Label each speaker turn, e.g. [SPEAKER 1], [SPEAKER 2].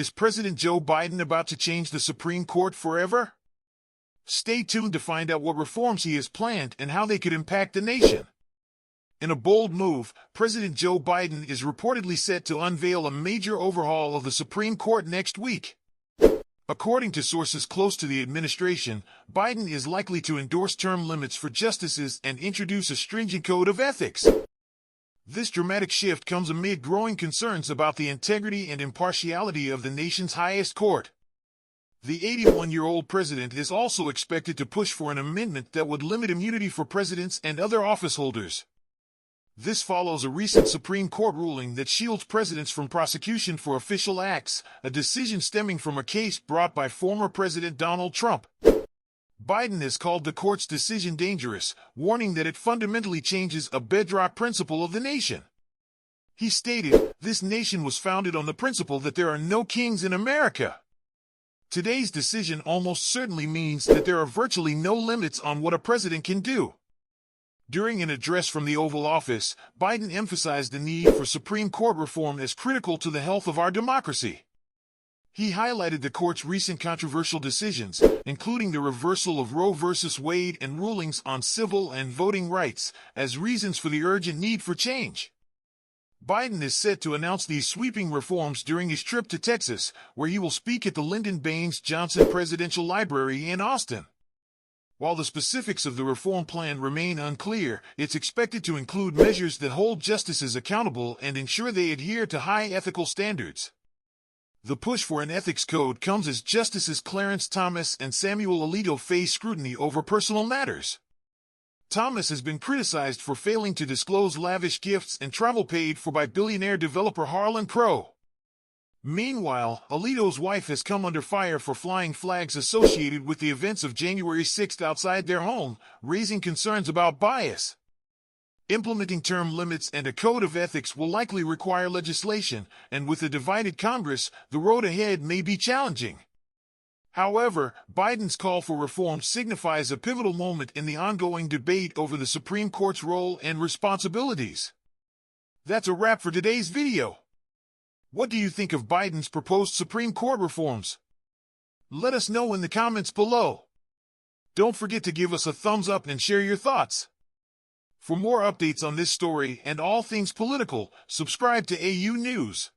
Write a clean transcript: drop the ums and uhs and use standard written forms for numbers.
[SPEAKER 1] Is President Joe Biden about to change the Supreme Court forever? Stay tuned to find out what reforms he has planned and how they could impact the nation. In a bold move, President Joe Biden is reportedly set to unveil a major overhaul of the Supreme Court next week. According to sources close to the administration, Biden is likely to endorse term limits for justices and introduce a stringent code of ethics. This dramatic shift comes amid growing concerns about the integrity and impartiality of the nation's highest court. The 81-year-old president is also expected to push for an amendment that would limit immunity for presidents and other office holders. This follows a recent Supreme Court ruling that shields presidents from prosecution for official acts, a decision stemming from a case brought by former President Donald Trump. Biden has called the court's decision dangerous, warning that it fundamentally changes a bedrock principle of the nation. He stated, "This nation was founded on the principle that there are no kings in America." Today's decision almost certainly means that there are virtually no limits on what a president can do. During an address from the Oval Office, Biden emphasized the need for Supreme Court reform as critical to the health of our democracy. He highlighted the court's recent controversial decisions, including the reversal of Roe v. Wade and rulings on civil and voting rights, as reasons for the urgent need for change. Biden is set to announce these sweeping reforms during his trip to Texas, where he will speak at the Lyndon Baines Johnson Presidential Library in Austin. While the specifics of the reform plan remain unclear, it's expected to include measures that hold justices accountable and ensure they adhere to high ethical standards. The push for an ethics code comes as Justices Clarence Thomas and Samuel Alito face scrutiny over personal matters. Thomas has been criticized for failing to disclose lavish gifts and travel paid for by billionaire developer Harlan Crow. Meanwhile, Alito's wife has come under fire for flying flags associated with the events of January 6 outside their home, raising concerns about bias. Implementing term limits and a code of ethics will likely require legislation, and with a divided Congress, the road ahead may be challenging. However, Biden's call for reform signifies a pivotal moment in the ongoing debate over the Supreme Court's role and responsibilities. That's a wrap for today's video. What do you think of Biden's proposed Supreme Court reforms? Let us know in the comments below. Don't forget to give us a thumbs up and share your thoughts. For more updates on this story and all things political, subscribe to AU News.